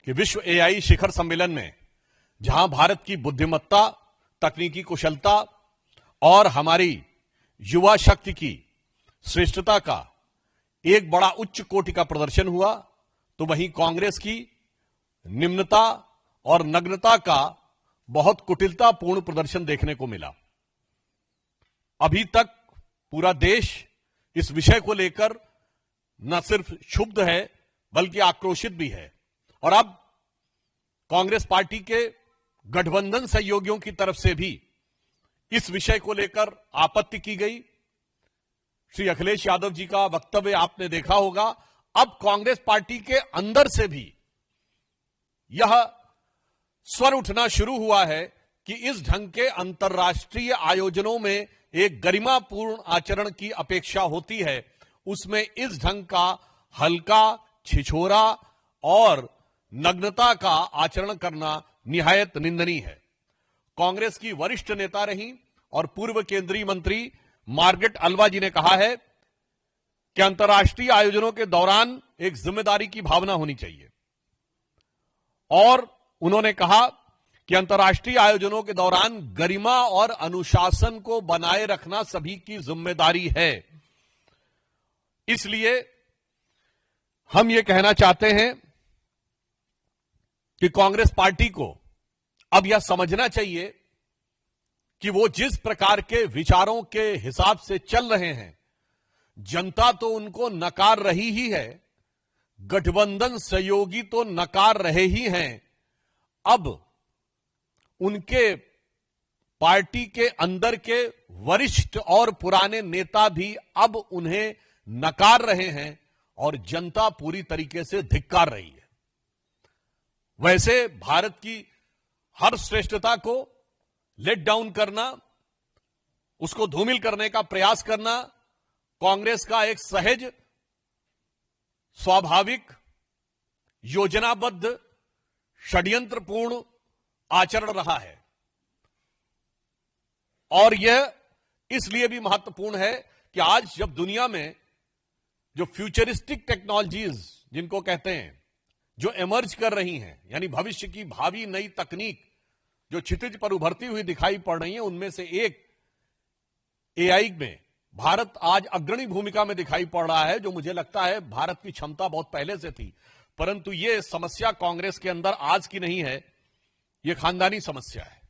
कि विश्व एआई शिखर सम्मेलन में जहां भारत की बुद्धिमत्ता, तकनीकी कुशलता और हमारी युवा शक्ति की श्रेष्ठता का एक बड़ा उच्च कोटि का प्रदर्शन हुआ, तो वहीं कांग्रेस की निम्नता और नग्नता का बहुत कुटिलतापूर्ण प्रदर्शन देखने को मिला। अभी तक पूरा देश इस विषय को लेकर न सिर्फ क्षुब्ध है बल्कि आक्रोशित भी है। और अब कांग्रेस पार्टी के गठबंधन सहयोगियों की तरफ से भी इस विषय को लेकर आपत्ति की गई। श्री अखिलेश यादव जी का वक्तव्य आपने देखा होगा। अब कांग्रेस पार्टी के अंदर से भी यह स्वर उठना शुरू हुआ है कि इस ढंग के अंतर्राष्ट्रीय आयोजनों में एक गरिमापूर्ण आचरण की अपेक्षा होती है, उसमें इस ढंग का हल्का, छिछोरा और नग्नता का आचरण करना निहायत निंदनीय है। कांग्रेस की वरिष्ठ नेता रही और पूर्व केंद्रीय मंत्री मार्गरेट अल्वा जी ने कहा है कि अंतर्राष्ट्रीय आयोजनों के दौरान एक जिम्मेदारी की भावना होनी चाहिए, और उन्होंने कहा कि अंतर्राष्ट्रीय आयोजनों के दौरान गरिमा और अनुशासन को बनाए रखना सभी की जिम्मेदारी है। इसलिए हम यह कहना चाहते हैं कि कांग्रेस पार्टी को अब यह समझना चाहिए कि वो जिस प्रकार के विचारों के हिसाब से चल रहे हैं, जनता तो उनको नकार रही ही है, गठबंधन सहयोगी तो नकार रहे ही हैं। अब उनके पार्टी के अंदर के वरिष्ठ और पुराने नेता भी अब उन्हें नकार रहे हैं और जनता पूरी तरीके से धिक्कार रही है। वैसे भारत की हर श्रेष्ठता को लेट डाउन करना, उसको धूमिल करने का प्रयास करना कांग्रेस का एक सहज, स्वाभाविक, योजनाबद्ध, षड्यंत्रपूर्ण आचरण रहा है। और यह इसलिए भी महत्वपूर्ण है कि आज जब दुनिया में जो फ्यूचरिस्टिक टेक्नोलॉजीज जिनको कहते हैं, जो इमर्ज कर रही हैं, यानी भविष्य की भावी नई तकनीक जो क्षितिज पर उभरती हुई दिखाई पड़ रही है, उनमें से एक एआई में भारत आज अग्रणी भूमिका में दिखाई पड़ रहा है, जो मुझे लगता है भारत की क्षमता बहुत पहले से थी। परंतु यह समस्या कांग्रेस के अंदर आज की नहीं है, यह खानदानी समस्या है।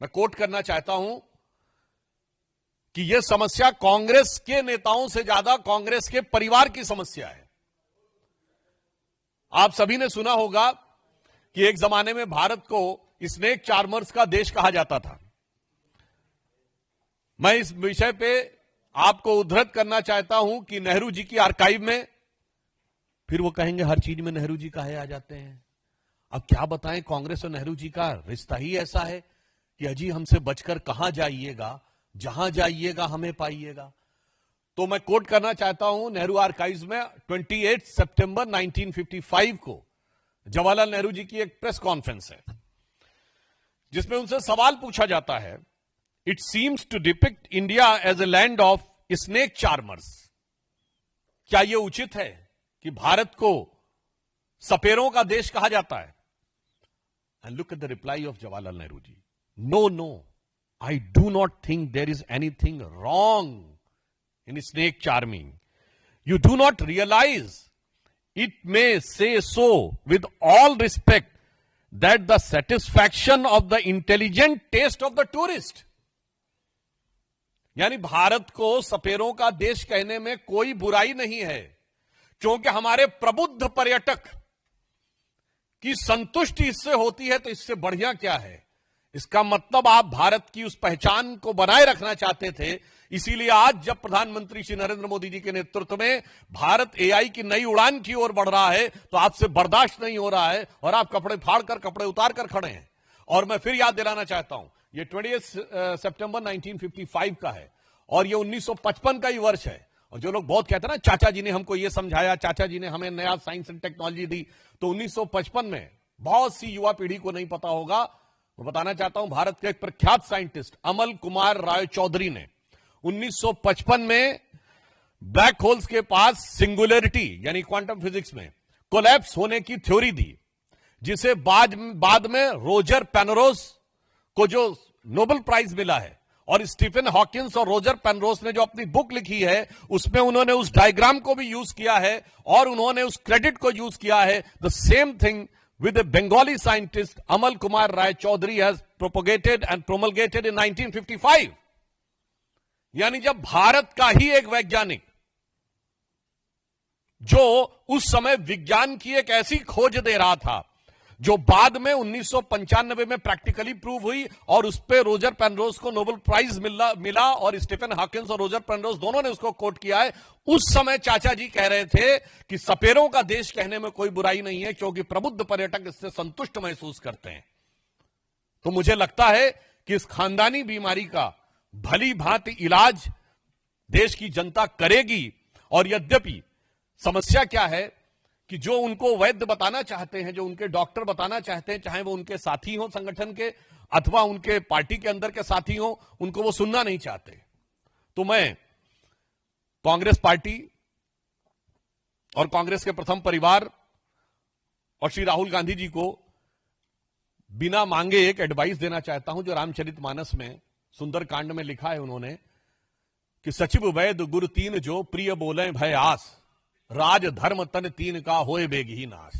मैं कोट करना चाहता हूं कि यह समस्या कांग्रेस के नेताओं से ज्यादा कांग्रेस के परिवार की समस्या है। आप सभी ने सुना होगा कि एक जमाने में भारत को स्नेक चार्मर्स का देश कहा जाता था। मैं इस विषय पे आपको उद्धृत करना चाहता हूं कि नेहरू जी की आर्काइव में, फिर वो कहेंगे हर चीज में नेहरू जी कहे आ जाते हैं। अब क्या बताएं, कांग्रेस और नेहरू जी का रिश्ता ही ऐसा है कि अजी हमसे बचकर कहां जाइएगा, जहां जाइएगा हमें पाइएगा। तो मैं कोट करना चाहता हूं नेहरू आर्काइव्स में 28 सितंबर 1955 को जवाहरलाल नेहरू जी की एक प्रेस कॉन्फ्रेंस है, जिसमें उनसे सवाल पूछा जाता है, it seems to depict India as a land of snake charmers. क्या यह उचित है कि भारत को सपेरों का देश कहा जाता है? And look at the reply of Jawaharlal Nehru ji, no no, I do not think there is anything wrong in snake charming. You do not realize, it may say so with all respect, that the satisfaction of the intelligent taste of the tourist. यानी भारत को सपेरों का देश कहने में कोई बुराई नहीं है, क्योंकि हमारे प्रबुद्ध पर्यटक की संतुष्टि इससे होती है, तो इससे बढ़िया क्या है। इसका मतलब आप भारत की उस पहचान को बनाए रखना चाहते थे। इसीलिए आज जब प्रधानमंत्री श्री नरेंद्र मोदी जी के नेतृत्व में भारत एआई की नई उड़ान की ओर बढ़ रहा है, तो आपसे बर्दाश्त नहीं हो रहा है और आप कपड़े फाड़ कर, कपड़े उतार कर खड़े हैं। और मैं फिर याद दिलाना चाहता हूं, यह 28 सितंबर 1955 का है और यह 1955 का ही वर्ष है। और जो लोग बहुत कहते हैं ना, चाचा जी ने हमको यह समझाया, चाचा जी ने हमें नया साइंस एंड टेक्नोलॉजी दी, तो 1955 में बहुत सी युवा पीढ़ी को नहीं पता होगा। मैं बताना चाहता हूं, भारत के एक प्रख्यात साइंटिस्ट अमल कुमार राय चौधरी ने 1955 में ब्लैक होल्स के पास सिंगुलरिटी यानी क्वांटम फिजिक्स में कोलैप्स होने की थ्योरी दी। जिसे बाद में रोजर पेनरोज को जो नोबेल प्राइज मिला है, और स्टीफन हॉकिंस और रोजर पेनरोज ने जो अपनी बुक लिखी है उसमें उन्होंने उस डायग्राम को भी यूज किया है और उन्होंने उस क्रेडिट को यूज किया है। The same thing with a Bengali scientist Amal Kumar Rai Chaudhary has propagated and promulgated in 1955। यानी जब भारत का ही एक वैज्ञानिक जो उस समय विज्ञान की एक ऐसी खोज दे रहा था जो बाद में 1995 में प्रैक्टिकली प्रूव हुई और उस पे रोजर पेनरोज को नोबेल प्राइज मिला और स्टीफन हॉकिंस और रोजर पेनरोज दोनों ने उसको कोट किया है। उस समय चाचा जी कह रहे थे कि सपेरों का देश कहने में कोई बुराई नहीं है क्योंकि प्रबुद्ध पर्यटक इससे संतुष्ट महसूस करते हैं। तो मुझे लगता है कि इस खानदानी बीमारी का भली भांति इलाज देश की जनता करेगी। और यद्यपि समस्या क्या है कि जो उनको वैद्य बताना चाहते हैं, जो उनके डॉक्टर बताना चाहते हैं, चाहे वो उनके साथी हो संगठन के अथवा उनके पार्टी के अंदर के साथी हो, उनको वो सुनना नहीं चाहते। तो मैं कांग्रेस पार्टी और कांग्रेस के प्रथम परिवार और श्री राहुल गांधी जी को बिना मांगे एक एडवाइस देना चाहता हूं जो रामचरितमानस में सुंदरकांड में लिखा है उन्होंने कि सचिव वैद्य गुरु तीन जो प्रिय बोले भय आस, राज धर्म तन तीन का होए बेगी नाश।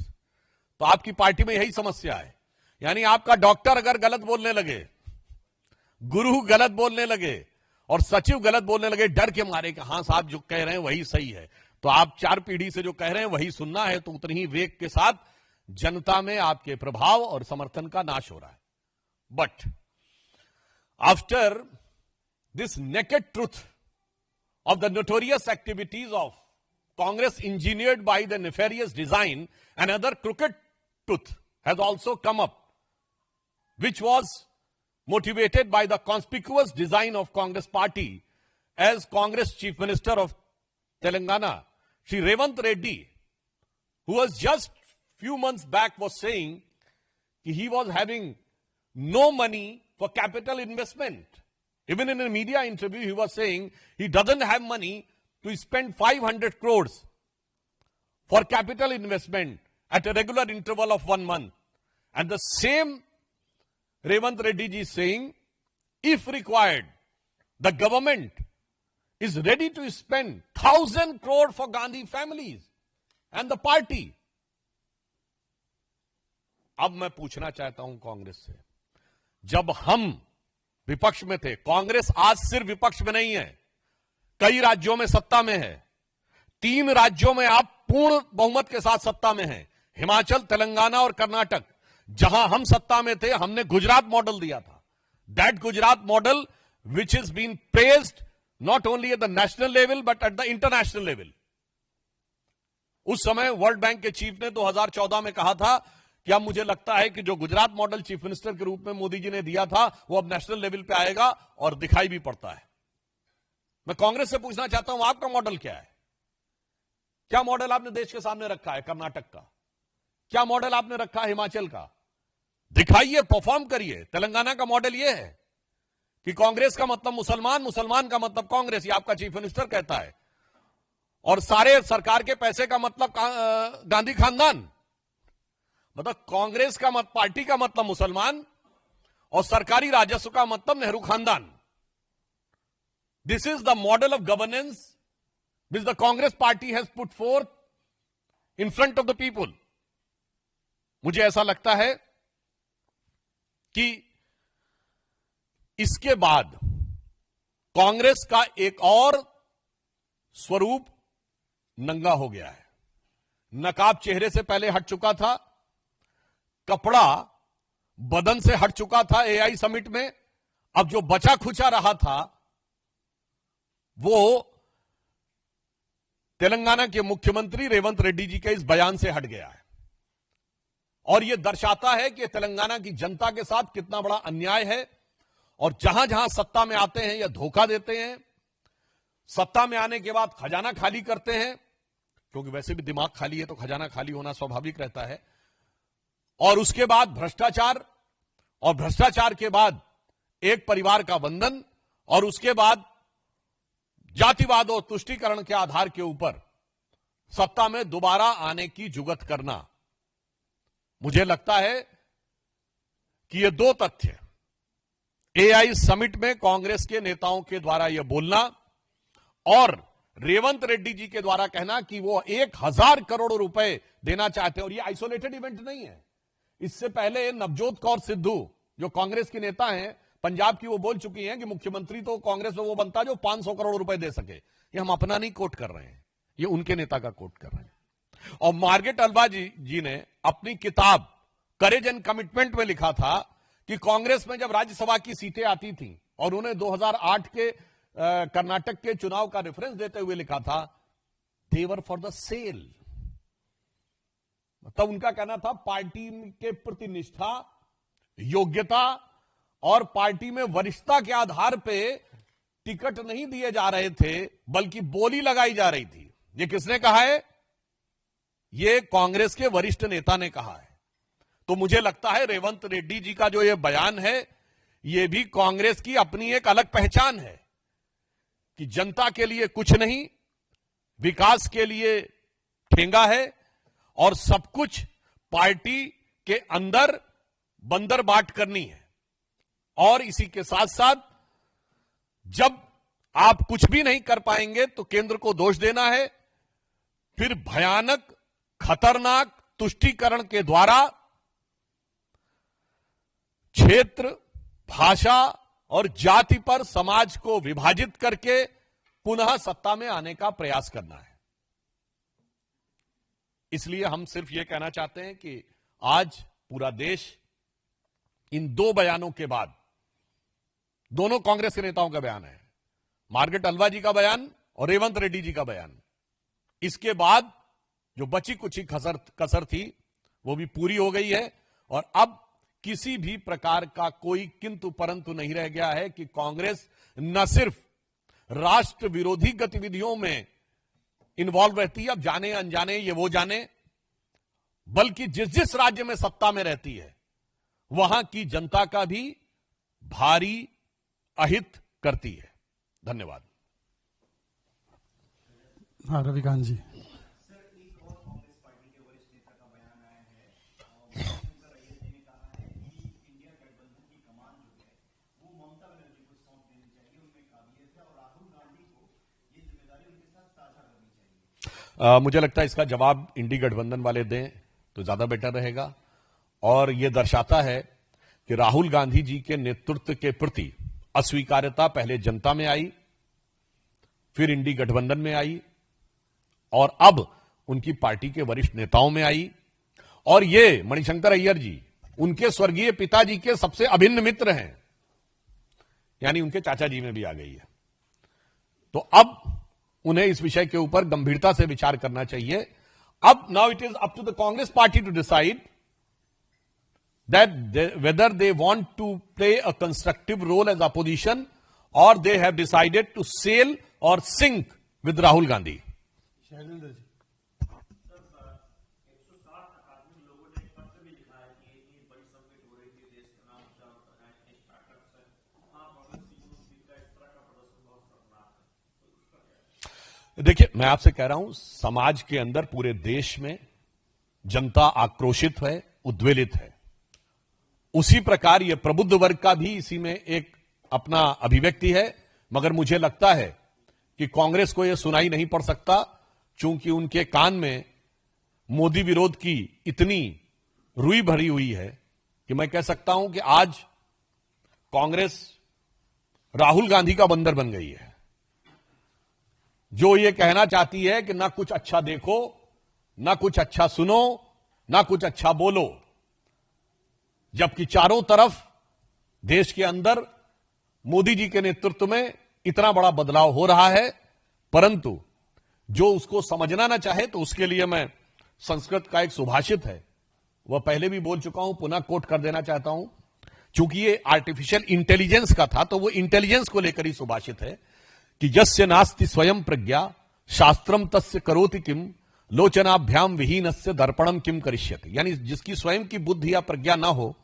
तो आपकी पार्टी में यही समस्या है, यानी आपका डॉक्टर अगर गलत बोलने लगे, गुरु गलत बोलने लगे और सचिव गलत बोलने लगे डर के मारे कि हां साहब जो कह रहे हैं वही सही है, तो आप 4 पीढ़ी से जो कह रहे हैं वही सुनना है, तो उतनी ही वेग के साथ जनता में आपके प्रभाव और समर्थन का नाश हो रहा है। But after this naked truth of the notorious activities of Congress engineered by the nefarious design, another crooked truth has also come up, which was motivated by the conspicuous design of Congress party as Congress Chief Minister of Telangana, Shri Revant Reddy, who was just few months back was saying he was having no money for capital investment. Even in a media interview, he was saying he doesn't have money to spend 500 crores for capital investment at a regular interval of 1 month. And the same Revant Reddy ji is saying, if required, the government is ready to spend 1,000 crore for Gandhi families and the party. अब मैं पूछना चाहता हूं कांग्रेस से, जब हम विपक्ष में थे, कांग्रेस आज सिर्फ विपक्ष में नहीं है, कई राज्यों में सत्ता में है। 3 राज्यों में आप पूर्ण बहुमत के साथ सत्ता में हैं, हिमाचल, तेलंगाना और कर्नाटक। जहां हम सत्ता में थे हमने गुजरात मॉडल दिया था, that Gujarat model which is been praised not only at the national level but at the international level. उस समय वर्ल्ड बैंक के चीफ ने 2014 में कहा था कि अब मुझे लगता है कि जो गुजरात मॉडल चीफ मिनिस्टर के रूप में मोदी जी ने दिया था वो अब नेशनल लेवल पे आएगा और दिखाई भी पड़ता है। मैं कांग्रेस से पूछना चाहता हूं आपका मॉडल क्या है? क्या मॉडल आपने देश के सामने रखा है कर्नाटक का? क्या मॉडल आपने रखा है हिमाचल का? दिखाइए, परफॉर्म करिए। तेलंगाना का मॉडल यह है कि कांग्रेस का मतलब मुसलमान, मुसलमान का मतलब कांग्रेस, ये आपका चीफ मिनिस्टर कहता है, और सारे सरकार के पैसे का मतलब गांधी खानदान। मतलब कांग्रेस का पार्टी का मतलब मुसलमान और सरकारी राजस्व का मतलब नेहरू खानदान। This is the model of governance which the Congress party has put fourth in front of the people. मुझे ऐसा लगता है कि इसके बाद कांग्रेस का एक और स्वरूप नंगा हो गया है। नकाब चेहरे से पहले हट चुका था, कपड़ा बदन से हट चुका था एआई समिट में। अब जो बचा खुचा रहा था वो तेलंगाना के मुख्यमंत्री रेवंत रेड्डी जी के इस बयान से हट गया है, और यह दर्शाता है कि तेलंगाना की जनता के साथ कितना बड़ा अन्याय है। और जहां जहां सत्ता में आते हैं या धोखा देते हैं, सत्ता में आने के बाद खजाना खाली करते हैं, क्योंकि वैसे भी दिमाग खाली है तो खजाना खाली होना स्वाभाविक रहता है, और उसके बाद भ्रष्टाचार, और भ्रष्टाचार के बाद एक परिवार का बंधन, और उसके बाद जातिवाद और तुष्टीकरण के आधार के ऊपर सत्ता में दोबारा आने की जुगत करना। मुझे लगता है कि ये दो तथ्य, एआई समिट में कांग्रेस के नेताओं के द्वारा यह बोलना और रेवंत रेड्डी जी के द्वारा कहना कि वो 1000 करोड़ रुपए देना चाहते हैं, और ये आइसोलेटेड इवेंट नहीं है। इससे पहले नवजोत कौर सिद्धू जो कांग्रेस की नेता हैं पंजाब की, वो बोल चुकी हैं कि मुख्यमंत्री तो कांग्रेस में वो बनता जो 500 करोड़ रुपए दे सके। ये हम अपना नहीं कोट कर रहे हैं, ये उनके नेता का कोट कर रहे हैं। और मार्गरेट अल्वा जी ने अपनी किताब करेज एंड कमिटमेंट में लिखा था कि कांग्रेस में जब राज्यसभा की सीटें आती थी, और उन्हें 2008 के कर्नाटक के चुनाव का रेफरेंस देते हुए लिखा था, दे वर फॉर द सेल। मतलब उनका कहना था पार्टी के प्रति निष्ठा, योग्यता और पार्टी में वरिष्ठता के आधार पे टिकट नहीं दिए जा रहे थे, बल्कि बोली लगाई जा रही थी। ये किसने कहा है? ये कांग्रेस के वरिष्ठ नेता ने कहा है। तो मुझे लगता है रेवंत रेड्डी जी का जो ये बयान है, ये भी कांग्रेस की अपनी एक अलग पहचान है कि जनता के लिए कुछ नहीं, विकास के लिए ठेंगा है, और सब कुछ पार्टी के अंदर बंदर बाट करनी है। और इसी के साथ साथ जब आप कुछ भी नहीं कर पाएंगे तो केंद्र को दोष देना है, फिर भयानक खतरनाक तुष्टीकरण के द्वारा क्षेत्र, भाषा और जाति पर समाज को विभाजित करके पुनः सत्ता में आने का प्रयास करना है। इसलिए हम सिर्फ यह कहना चाहते हैं कि आज पूरा देश इन दो बयानों के बाद, दोनों कांग्रेस के नेताओं का बयान है, मार्गरेट अल्वा जी का बयान और रेवंत रेड्डी जी का बयान, इसके बाद जो बची कुछ कसर थी वो भी पूरी हो गई है। और अब किसी भी प्रकार का कोई किंतु परंतु नहीं रह गया है कि कांग्रेस न सिर्फ राष्ट्र विरोधी गतिविधियों में इन्वॉल्व रहती है, अब जाने अनजाने ये वो जाने, बल्कि जिस जिस राज्य में सत्ता में रहती है वहां की जनता का भी भारी अहित करती है। धन्यवाद। हाँ, रविकांत जी। मुझे लगता है इसका जवाब इंडी गठबंधन वाले दें तो ज्यादा बेटर रहेगा, और यह दर्शाता है कि राहुल गांधी जी के नेतृत्व के प्रति अस्वीकार्यता पहले जनता में आई, फिर इंडी गठबंधन में आई, और अब उनकी पार्टी के वरिष्ठ नेताओं में आई। और ये मणिशंकर अय्यर जी उनके स्वर्गीय पिताजी के सबसे अभिन्न मित्र हैं, यानी उनके चाचा जी में भी आ गई है। तो अब उन्हें इस विषय के ऊपर गंभीरता से विचार करना चाहिए। अब now it is up to the Congress party to decide that whether they want to play a constructive role as opposition or they have decided to sail or sink with Rahul Gandhi. Shailendra ji. देखिए, मैं आपसे कह रहा हूं, समाज के अंदर पूरे देश में जनता आक्रोशित है, उद्वेलित है। उसी प्रकार यह प्रबुद्ध वर्ग का भी इसी में एक अपना अभिव्यक्ति है, मगर मुझे लगता है कि कांग्रेस को यह सुनाई नहीं पड़ सकता, चूंकि उनके कान में मोदी विरोध की इतनी रुई भरी हुई है कि मैं कह सकता हूं कि आज कांग्रेस राहुल गांधी का बंदर बन गई है, जो ये कहना चाहती है कि ना कुछ अच्छा देखो, ना कुछ अच्छा सुनो, ना कुछ अच्छा बोलो, जबकि चारों तरफ देश के अंदर मोदी जी के नेतृत्व में इतना बड़ा बदलाव हो रहा है, परंतु जो उसको समझना ना चाहे तो उसके लिए मैं संस्कृत का एक सुभाषित है, वह पहले भी बोल चुका हूं, पुनः कोट कर देना चाहता हूं, चूंकि ये आर्टिफिशियल इंटेलिजेंस का था तो वो इंटेलिजेंस को लेकर ही सुभाषित है कि यस्य नास्ति स्वयं प्रज्ञा शास्त्रम तस्य करोति किम लोचनाभ्याम विहीनस्य दर्पणम किम करिष्यति। यानी जिसकी स्वयं की बुद्धि या प्रज्ञा ना हो,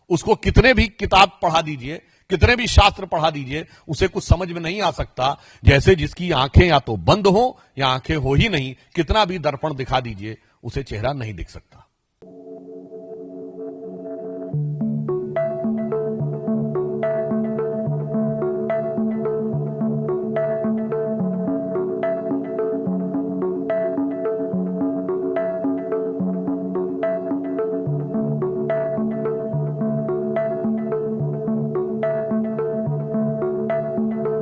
उसको कितने भी किताब पढ़ा दीजिए, कितने भी शास्त्र पढ़ा दीजिए, उसे कुछ समझ में नहीं आ सकता। जैसे जिसकी आंखें या तो बंद हो या आंखें हो ही नहीं, कितना भी दर्पण दिखा दीजिए, उसे चेहरा नहीं दिख सकता।